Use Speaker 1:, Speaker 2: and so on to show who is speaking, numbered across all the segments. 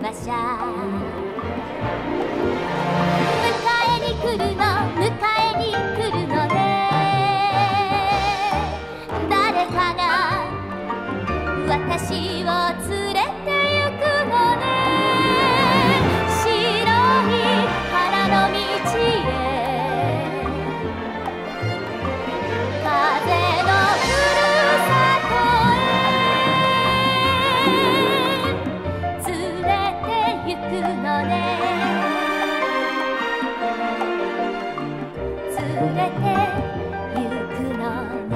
Speaker 1: 馬車迎えに来るの迎えに来るのね誰かが私を連れて行くのね白い花の道へ風のふるさとへ連れて行くのね連れて行くのね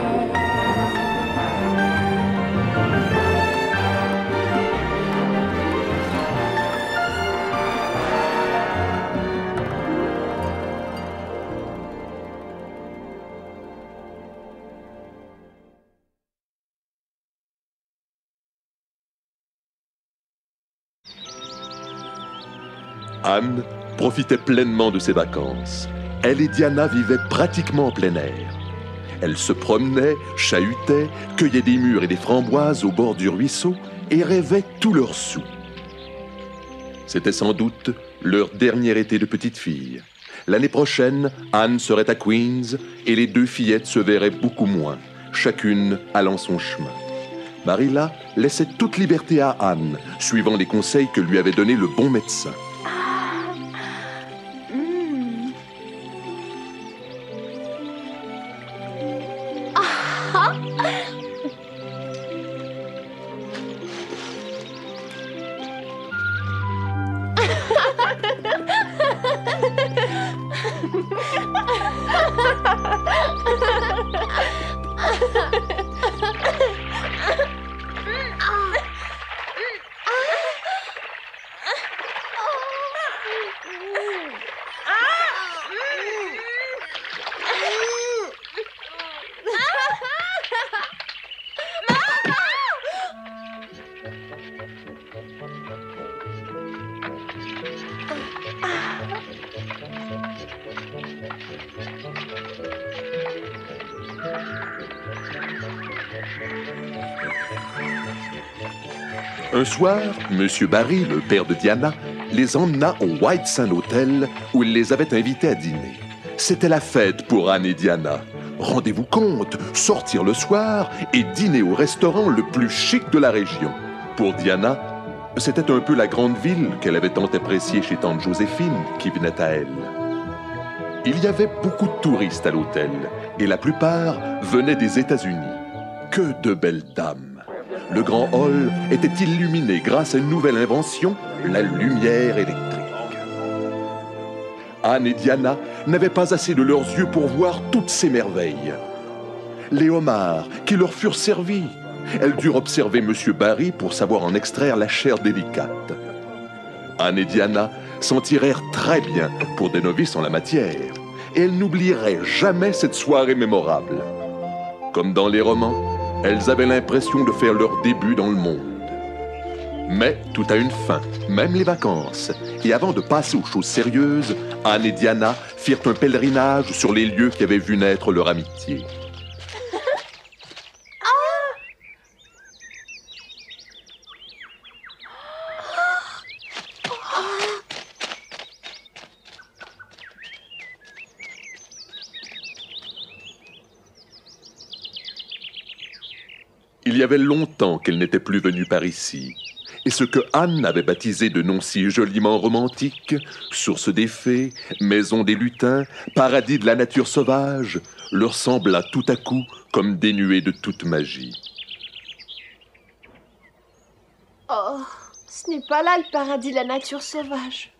Speaker 2: Anne profitait pleinement de ses vacances. Elle et Diana vivaient pratiquement en plein air. Elle se promenait, chahutait, cueillait des mûres et des framboises au bord du ruisseau et rêvait tous leurs sous. C'était sans doute leur dernier été de petite fille. L'année prochaine, Anne serait à Queens et les deux fillettes se verraient beaucoup moins, chacune allant son chemin. Marilla laissait toute liberté à Anne, suivant les conseils que lui avait donnés le bon médecin. Un soir, M. Barry, le père de Diana, les emmena au White Sun Hotel où il les avait invités à dîner. C'était la fête pour Anne et Diana. Rendez-vous compte, sortir le soir et dîner au restaurant le plus chic de la région. Pour Diana, c'était un peu la grande ville qu'elle avait tant appréciée chez tante Joséphine qui venait à elle. Il y avait beaucoup de touristes à l'hôtel et la plupart venaient des États-Unis. Que de belles dames! Le grand hall était illuminé grâce à une nouvelle invention, la lumière électrique. Anne et Diana n'avaient pas assez de leurs yeux pour voir toutes ces merveilles. Les homards qui leur furent servis. Elles durent observer M. Barry pour savoir en extraire la chair délicate. Anne et Diana s'en tirèrent très bien pour des novices en la matière, et elles n'oublieraient jamais cette soirée mémorable. Comme dans les romans, elles avaient l'impression de faire leur début dans le monde. Mais tout a une fin, même les vacances. Et avant de passer aux choses sérieuses, Anne et Diana firent un pèlerinage sur les lieux qui avaient vu naître leur amitié. Il y avait longtemps qu'elle n'était plus venue par ici, et ce que Anne avait baptisé de noms si joliment romantiques, source des fées, maison des lutins, paradis de la nature sauvage, leur sembla tout à coup comme dénué de toute magie.
Speaker 3: Oh, ce n'est pas là le paradis de la nature sauvage.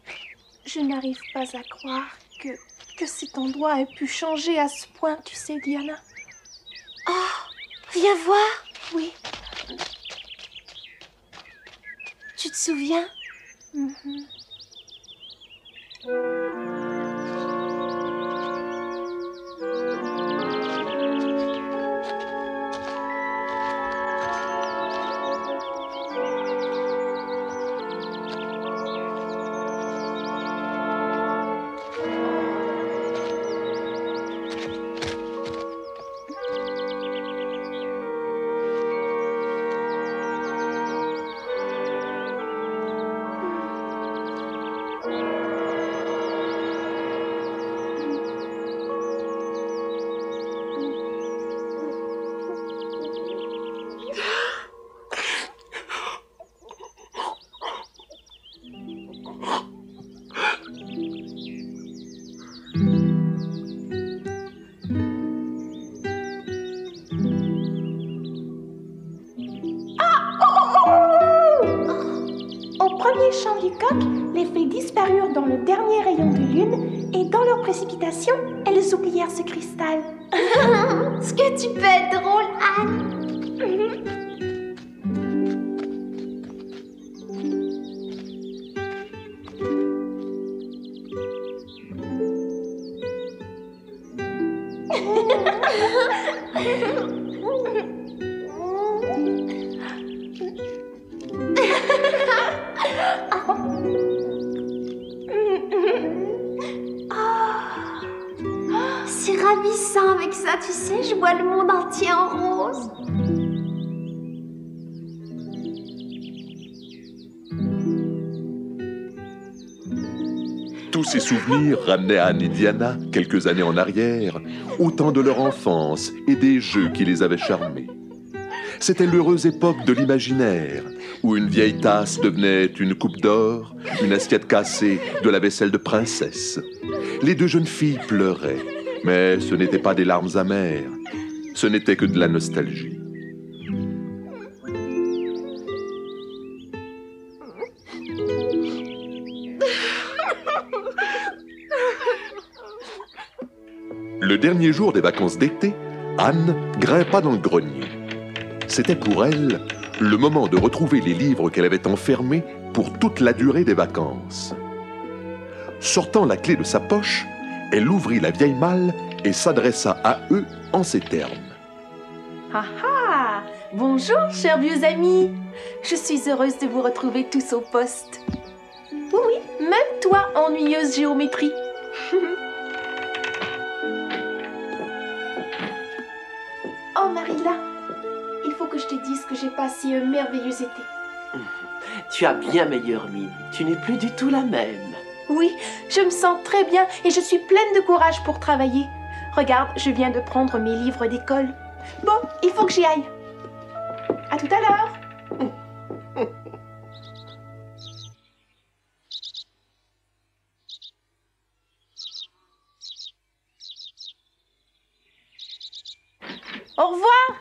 Speaker 3: Je n'arrive pas à croire que cet endroit ait pu changer à ce point, tu sais, Diana.
Speaker 1: Oh, viens voir.
Speaker 3: Oui.
Speaker 1: Tu te souviens?
Speaker 3: coques, les fées disparurent dans le dernier rayon de lune et dans leur précipitation, elles oublièrent ce cristal.
Speaker 1: Ce que tu peux être drôle, Anne. C'est ravissant avec ça, tu sais, je vois le monde entier en rose.
Speaker 2: Tous ces souvenirs ramenaient Anne et Diana, quelques années en arrière, au temps de leur enfance et des jeux qui les avaient charmés. C'était l'heureuse époque de l'imaginaire, où une vieille tasse devenait une coupe d'or, une assiette cassée de la vaisselle de princesse. Les deux jeunes filles pleuraient, mais ce n'étaient pas des larmes amères, ce n'était que de la nostalgie. Le dernier jour des vacances d'été, Anne grimpa dans le grenier. C'était pour elle le moment de retrouver les livres qu'elle avait enfermés pour toute la durée des vacances. Sortant la clé de sa poche, elle ouvrit la vieille malle et s'adressa à eux en ces termes.
Speaker 3: Ah ah! Bonjour, chers vieux amis! Je suis heureuse de vous retrouver tous au poste. Oui, oui, même toi, ennuyeuse géométrie. Oh, Marilla, il faut que je te dise que j'ai passé un merveilleux été.
Speaker 4: Tu as bien meilleure mine. Tu n'es plus du tout la même.
Speaker 3: Oui, je me sens très bien et je suis pleine de courage pour travailler. Regarde, je viens de prendre mes livres d'école. Bon, il faut que j'y aille. À tout à l'heure. Au revoir.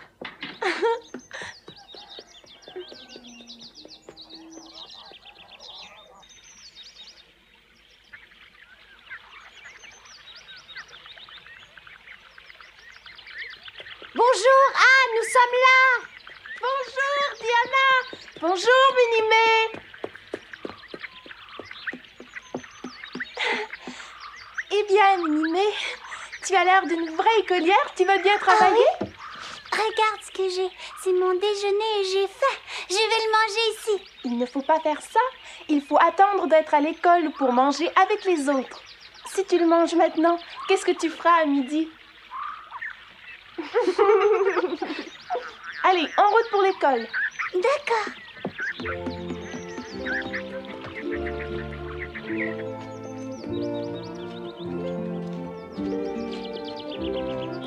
Speaker 1: Bonjour, Anne, nous sommes là.
Speaker 3: Bonjour, Diana. Bonjour, Minimé. Eh bien, Minimé, tu as l'air d'une vraie écolière. Tu veux bien travailler?
Speaker 1: Ah oui? Regarde ce que j'ai. C'est mon déjeuner et j'ai faim. Je vais le manger ici.
Speaker 3: Il ne faut pas faire ça. Il faut attendre d'être à l'école pour manger avec les autres. Si tu le manges maintenant, qu'est-ce que tu feras à midi? Allez, en route pour l'école.
Speaker 1: D'accord.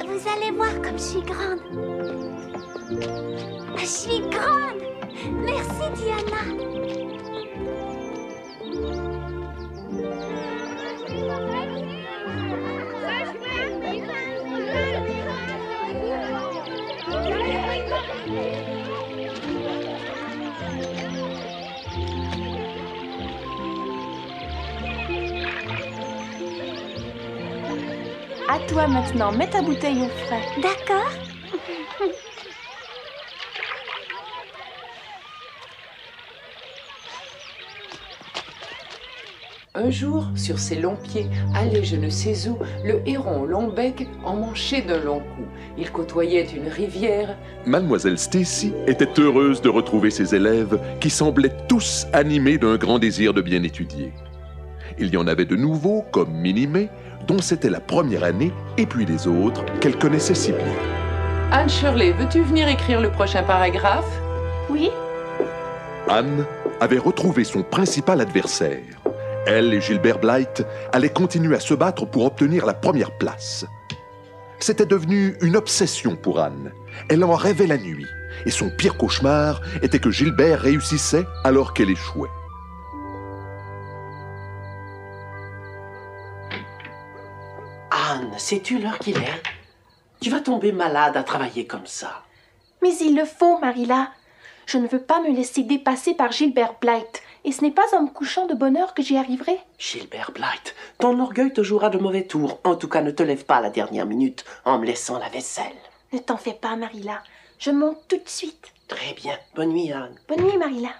Speaker 1: Vous allez voir comme je suis grande. Je suis grande. Merci, Diana.
Speaker 3: À toi maintenant, mets ta bouteille au frais.
Speaker 1: D'accord.
Speaker 5: Un jour, sur ses longs pieds, allait je ne sais où, le héron au long bec emmanché d'un long cou. Il côtoyait une rivière.
Speaker 2: Mademoiselle Stacy était heureuse de retrouver ses élèves qui semblaient tous animés d'un grand désir de bien étudier. Il y en avait de nouveaux, comme Minimé, dont c'était la première année, et puis les autres qu'elle connaissait si bien.
Speaker 5: Anne Shirley, veux-tu venir écrire le prochain paragraphe?
Speaker 3: Oui?
Speaker 2: Anne avait retrouvé son principal adversaire. Elle et Gilbert Blythe allaient continuer à se battre pour obtenir la première place. C'était devenu une obsession pour Anne. Elle en rêvait la nuit. Et son pire cauchemar était que Gilbert réussissait alors qu'elle échouait.
Speaker 4: Anne, sais-tu l'heure qu'il est? Tu vas tomber malade à travailler comme ça.
Speaker 3: Mais il le faut, Marilla. Je ne veux pas me laisser dépasser par Gilbert Blythe. et ce n'est pas en me couchant de bonne heure que j'y arriverai.
Speaker 4: Gilbert Blythe, ton orgueil te jouera de mauvais tours. En tout cas, ne te lève pas à la dernière minute en me laissant la vaisselle.
Speaker 3: Ne t'en fais pas, Marilla. Je monte tout de suite.
Speaker 4: Très bien. Bonne nuit, Anne.
Speaker 3: Bonne nuit, Marilla.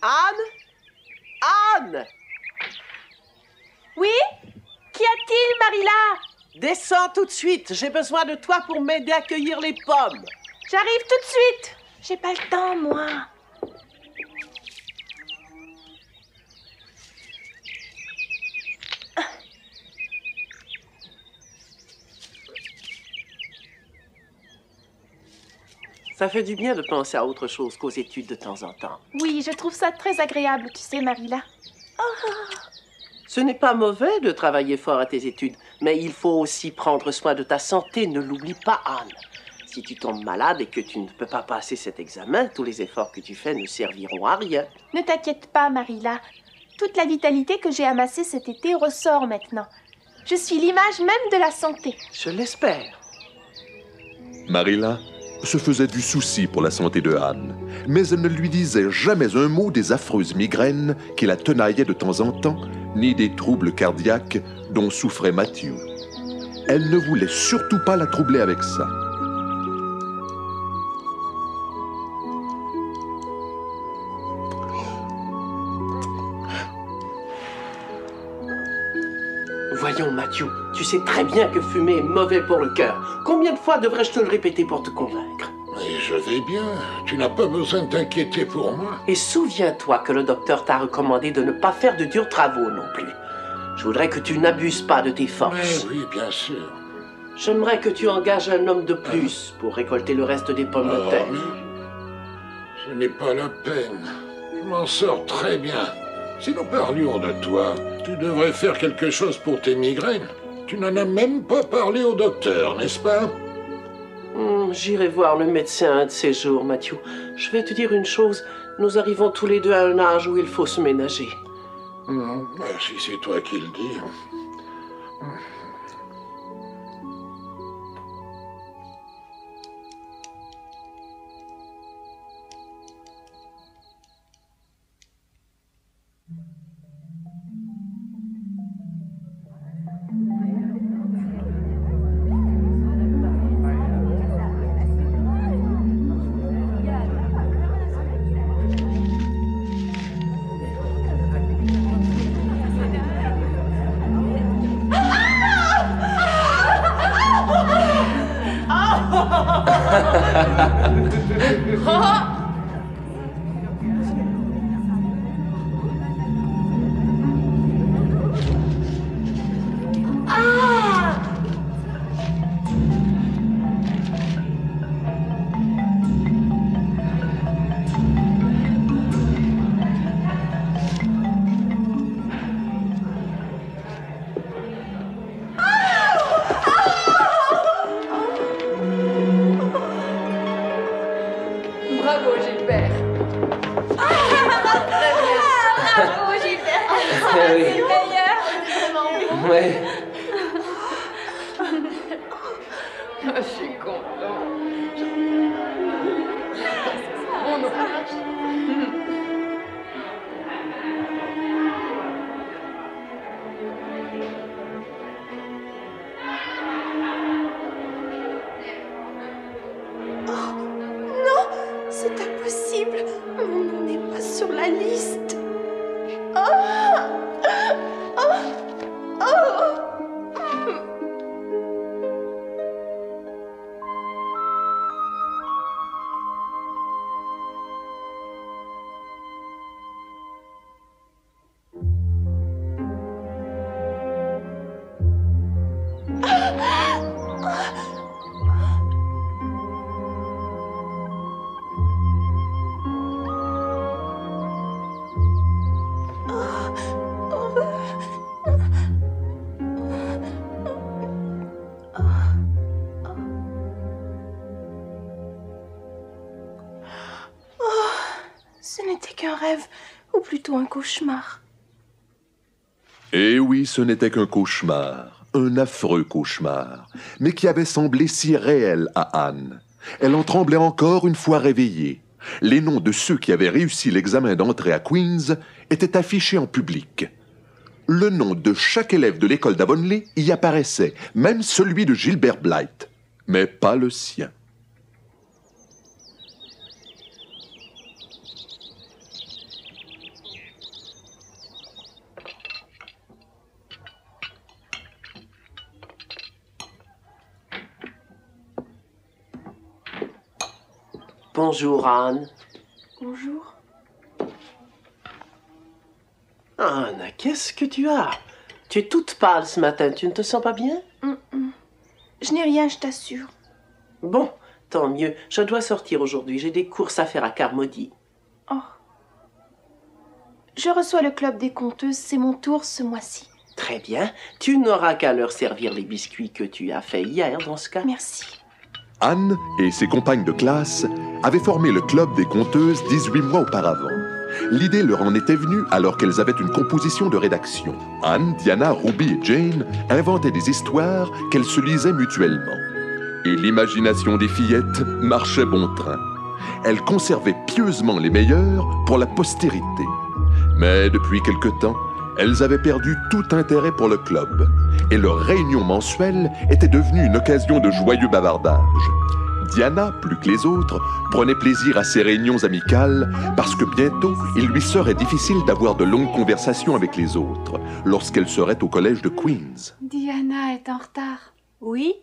Speaker 4: Anne? Anne!
Speaker 3: Oui? Qu'y a-t-il, Marilla?
Speaker 4: Descends tout de suite. J'ai besoin de toi pour m'aider à cueillir les pommes.
Speaker 3: J'arrive tout de suite. J'ai pas le temps, moi.
Speaker 4: Ça fait du bien de penser à autre chose qu'aux études de temps en temps.
Speaker 3: Oui, je trouve ça très agréable, tu sais, Marilla.
Speaker 4: Ce n'est pas mauvais de travailler fort à tes études, mais il faut aussi prendre soin de ta santé. Ne l'oublie pas, Anne. Si tu tombes malade et que tu ne peux pas passer cet examen, tous les efforts que tu fais ne serviront à rien.
Speaker 3: Ne t'inquiète pas, Marilla. Toute la vitalité que j'ai amassée cet été ressort maintenant. Je suis l'image même de la santé.
Speaker 4: Je l'espère.
Speaker 2: Marilla se faisait du souci pour la santé de Anne, mais elle ne lui disait jamais un mot des affreuses migraines qui la tenaillaient de temps en temps, ni des troubles cardiaques dont souffrait Matthew. Elle ne voulait surtout pas la troubler avec ça.
Speaker 4: Voyons, Matthew, tu sais très bien que fumer est mauvais pour le cœur. Combien de fois devrais-je te le répéter pour te convaincre?
Speaker 6: Mais je vais bien. Tu n'as pas besoin de t'inquiéter pour moi.
Speaker 4: Et souviens-toi que le docteur t'a recommandé de ne pas faire de durs travaux non plus. Je voudrais que tu n'abuses pas de tes
Speaker 6: Mais
Speaker 4: forces.
Speaker 6: oui, bien sûr.
Speaker 4: J'aimerais que tu engages un homme de plus pour récolter le reste des pommes de terre.
Speaker 6: mais ce n'est pas la peine. Je m'en sors très bien. Si nous parlions de toi, tu devrais faire quelque chose pour tes migraines. Tu n'en as même pas parlé au docteur, n'est-ce pas?
Speaker 4: J'irai voir le médecin un de ces jours, Matthew. Je vais te dire une chose. Nous arrivons tous les deux à un âge où il faut se ménager.
Speaker 6: Si c'est toi qui le dis.
Speaker 5: Bravo, Gilbert.
Speaker 3: Bravo, Gilbert.
Speaker 5: Ah oui.
Speaker 3: C'est le meilleur. C'est vraiment bon.
Speaker 5: Ouais. Je suis content. Oh non.
Speaker 3: C'est impossible. Mon nom n'est pas sur la liste. Oh! Oh! Oh! Ce n'était qu'un rêve, ou plutôt un cauchemar.
Speaker 2: Eh oui, ce n'était qu'un cauchemar, un affreux cauchemar, mais qui avait semblé si réel à Anne. Elle en tremblait encore une fois réveillée. Les noms de ceux qui avaient réussi l'examen d'entrée à Queen's étaient affichés en public. Le nom de chaque élève de l'école d'Avonlea y apparaissait, même celui de Gilbert Blythe, mais pas le sien.
Speaker 4: Bonjour, Anne.
Speaker 3: Bonjour.
Speaker 4: Anne, qu'est-ce que tu as? Tu es toute pâle ce matin, tu ne te sens pas bien?
Speaker 3: Je n'ai rien, je t'assure.
Speaker 4: Bon, tant mieux. Je dois sortir aujourd'hui, j'ai des courses à faire à Carmody.
Speaker 3: Oh. Je reçois le club des conteuses, c'est mon tour ce mois-ci.
Speaker 4: Très bien. Tu n'auras qu'à leur servir les biscuits que tu as fait hier dans ce cas.
Speaker 3: Merci.
Speaker 2: Anne et ses compagnes de classe avaient formé le club des conteuses 18 mois auparavant. L'idée leur en était venue alors qu'elles avaient une composition de rédaction. Anne, Diana, Ruby et Jane inventaient des histoires qu'elles se lisaient mutuellement. Et l'imagination des fillettes marchait bon train. Elles conservaient pieusement les meilleures pour la postérité. Mais depuis quelque temps, elles avaient perdu tout intérêt pour le club. Et leur réunion mensuelle était devenue une occasion de joyeux bavardage. Diana, plus que les autres, prenait plaisir à ces réunions amicales parce que bientôt, il lui serait difficile d'avoir de longues conversations avec les autres lorsqu'elle serait au collège de Queen's.
Speaker 7: Diana est en retard.
Speaker 3: Oui?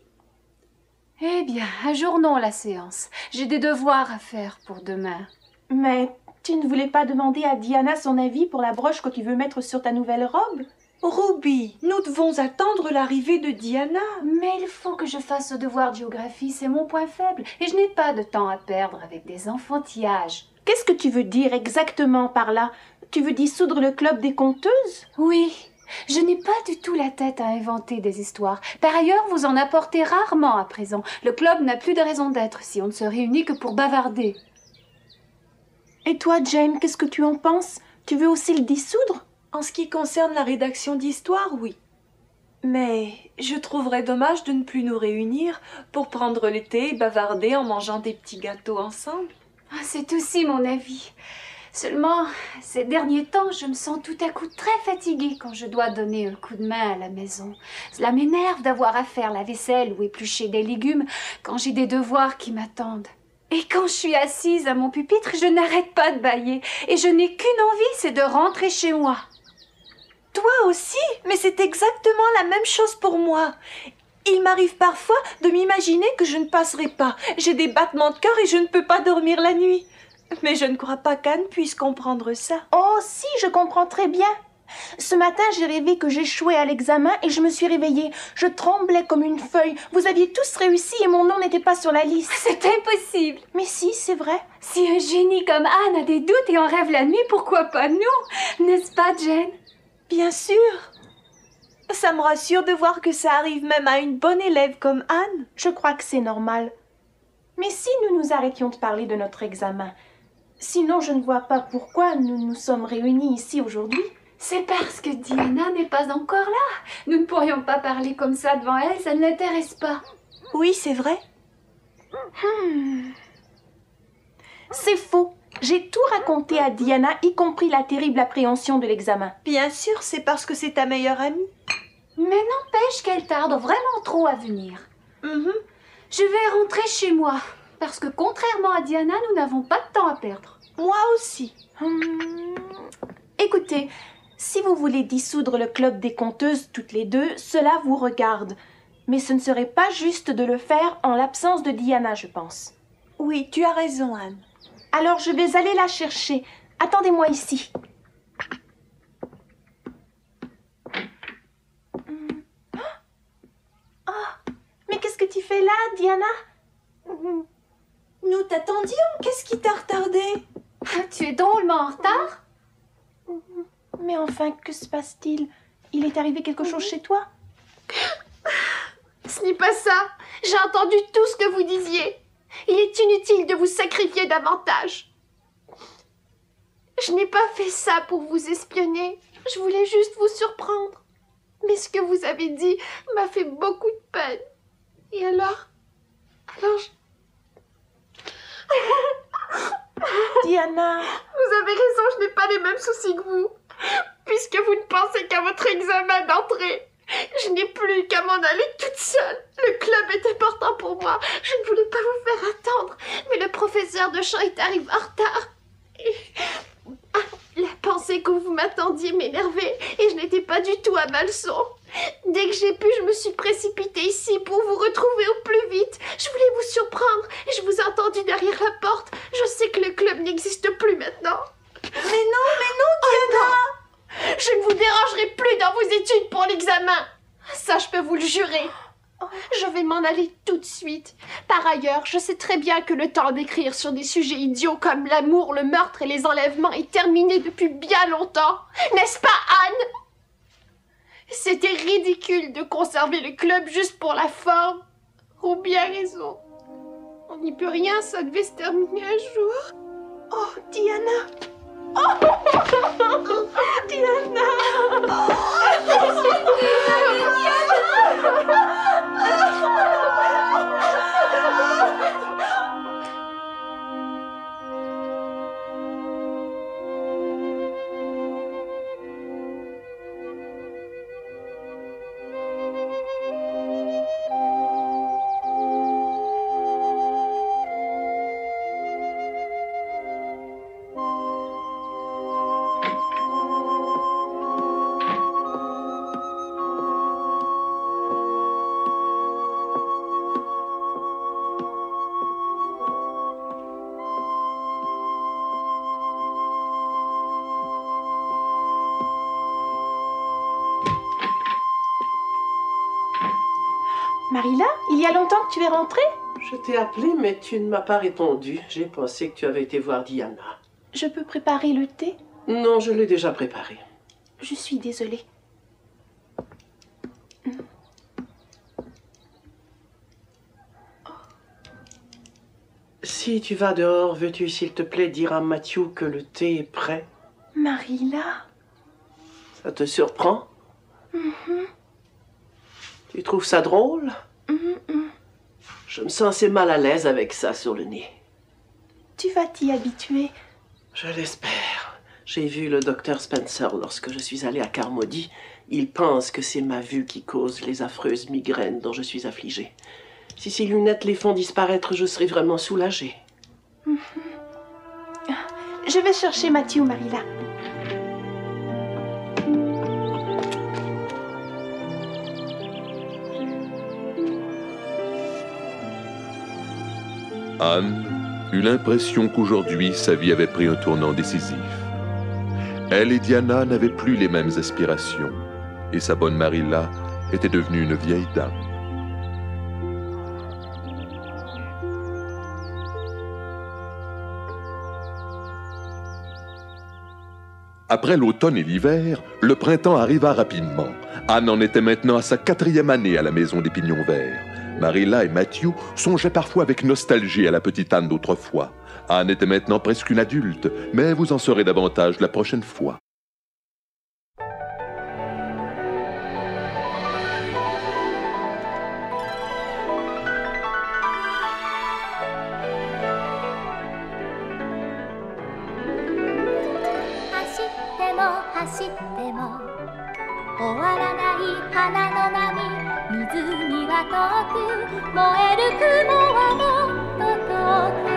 Speaker 7: Eh bien, ajournons la séance. J'ai des devoirs à faire pour demain.
Speaker 3: Mais tu ne voulais pas demander à Diana son avis pour la broche que tu veux mettre sur ta nouvelle robe?
Speaker 8: Ruby, nous devons attendre l'arrivée de Diana.
Speaker 7: Mais il faut que je fasse ce devoir de géographie, c'est mon point faible. Et je n'ai pas de temps à perdre avec des enfantillages.
Speaker 3: Qu'est-ce que tu veux dire exactement par là? Tu veux dissoudre le club des conteuses?
Speaker 7: Oui, je n'ai pas du tout la tête à inventer des histoires. Par ailleurs, vous en apportez rarement à présent. Le club n'a plus de raison d'être si on ne se réunit que pour bavarder.
Speaker 3: Et toi, Jane, qu'est-ce que tu en penses? Tu veux aussi le dissoudre?
Speaker 8: En ce qui concerne la rédaction d'histoire, oui. Mais je trouverais dommage de ne plus nous réunir pour prendre le thé et bavarder en mangeant des petits gâteaux ensemble.
Speaker 7: Ah, c'est aussi mon avis. Seulement, ces derniers temps, je me sens tout à coup très fatiguée quand je dois donner un coup de main à la maison. Cela m'énerve d'avoir à faire la vaisselle ou éplucher des légumes quand j'ai des devoirs qui m'attendent. Et quand je suis assise à mon pupitre, je n'arrête pas de bâiller. Et je n'ai qu'une envie, c'est de rentrer chez moi.
Speaker 8: Toi aussi? Mais c'est exactement la même chose pour moi. Il m'arrive parfois de m'imaginer que je ne passerai pas. J'ai des battements de cœur et je ne peux pas dormir la nuit. Mais je ne crois pas qu'Anne puisse comprendre ça.
Speaker 3: Oh si, je comprends très bien. Ce matin, j'ai rêvé que j'échouais à l'examen et je me suis réveillée. Je tremblais comme une feuille. Vous aviez tous réussi et mon nom n'était pas sur la liste.
Speaker 7: C'est impossible.
Speaker 3: Mais si, c'est vrai.
Speaker 7: Si un génie comme Anne a des doutes et en rêve la nuit, pourquoi pas nous? N'est-ce pas, Jane?
Speaker 8: Bien sûr. Ça me rassure de voir que ça arrive même à une bonne élève comme Anne.
Speaker 3: Je crois que c'est normal. Mais si nous nous arrêtions de parler de notre examen, sinon je ne vois pas pourquoi nous nous sommes réunis ici aujourd'hui.
Speaker 7: C'est parce que Diana n'est pas encore là. Nous ne pourrions pas parler comme ça devant elle, ça ne l'intéresse pas.
Speaker 8: Oui, c'est vrai.
Speaker 3: C'est faux. J'ai tout raconté à Diana, y compris la terrible appréhension de l'examen.
Speaker 8: Bien sûr, c'est parce que c'est ta meilleure amie.
Speaker 7: Mais n'empêche qu'elle tarde vraiment trop à venir. Je vais rentrer chez moi, parce que contrairement à Diana, nous n'avons pas de temps à perdre.
Speaker 8: Moi aussi.
Speaker 3: Écoutez, si vous voulez dissoudre le club des conteuses toutes les deux, cela vous regarde. Mais ce ne serait pas juste de le faire en l'absence de Diana, je pense.
Speaker 8: Oui, tu as raison, Anne.
Speaker 3: Alors je vais aller la chercher. Attendez-moi ici. Oh, mais qu'est-ce que tu fais là, Diana?
Speaker 8: Nous t'attendions. Qu'est-ce qui t'a retardé?
Speaker 7: Tu es drôlement en retard?
Speaker 3: Mais enfin, que se passe-t-il? Il est arrivé quelque chose chez toi?
Speaker 1: Ce n'est pas ça. J'ai entendu tout ce que vous disiez. Il est inutile de vous sacrifier davantage. Je n'ai pas fait ça pour vous espionner. Je voulais juste vous surprendre. Mais ce que vous avez dit m'a fait beaucoup de peine. Et alors
Speaker 8: Diana.
Speaker 3: Vous avez raison, je n'ai pas les mêmes soucis que vous. Puisque vous ne pensez qu'à votre examen d'entrée, je n'ai plus qu'à m'en aller toute seule. Le club est important pour moi. Je ne voulais pas vous faire attendre, mais le professeur de chant est arrivé en retard. La pensée que vous m'attendiez m'énervait et je n'étais pas du tout à ma leçon. Dès que j'ai pu, je me suis précipitée ici pour vous retrouver au plus vite. Je voulais vous surprendre et je vous ai entendu derrière la porte. Je sais que le club n'existe plus maintenant.
Speaker 8: Mais non, Diana.
Speaker 3: Je ne vous dérangerai plus dans vos études pour l'examen. Ça, je peux vous le jurer. Je vais m'en aller tout de suite. Par ailleurs, je sais très bien que le temps d'écrire sur des sujets idiots comme l'amour, le meurtre et les enlèvements est terminé depuis bien longtemps. N'est-ce pas, Anne? C'était ridicule de conserver le club juste pour la forme. Oh, bien raison. On n'y peut rien, ça devait se terminer un jour.
Speaker 8: Oh, Diana. Oh, Diana. Marilla, il y a longtemps que tu es rentrée?
Speaker 4: Je t'ai appelé, mais tu ne m'as pas répondu. J'ai pensé que tu avais été voir Diana.
Speaker 8: Je peux préparer le thé?
Speaker 4: Non, je l'ai déjà préparé.
Speaker 8: Je suis désolée.
Speaker 4: Si tu vas dehors, veux-tu s'il te plaît dire à Matthew que le thé est prêt?
Speaker 8: Marilla?
Speaker 4: Ça te surprend? Tu trouves ça drôle? Je me sens assez mal à l'aise avec ça sur le nez.
Speaker 8: Tu vas t'y habituer.
Speaker 4: Je l'espère. J'ai vu le docteur Spencer lorsque je suis allé à Carmody. Il pense que c'est ma vue qui cause les affreuses migraines dont je suis affligée. Si ces lunettes les font disparaître, je serai vraiment soulagée.
Speaker 8: Je vais chercher Matthew, Marilla.
Speaker 2: Anne eut l'impression qu'aujourd'hui sa vie avait pris un tournant décisif. Elle et Diana n'avaient plus les mêmes aspirations, et sa bonne Marilla était devenue une vieille dame. Après l'automne et l'hiver, le printemps arriva rapidement. Anne en était maintenant à sa 4e année à la Maison des Pignons Verts. Marilla et Matthew songeaient parfois avec nostalgie à la petite Anne d'autrefois. Anne était maintenant presque une adulte, mais vous en saurez davantage la prochaine fois.
Speaker 1: 「水には遠く燃える雲はもっと遠く」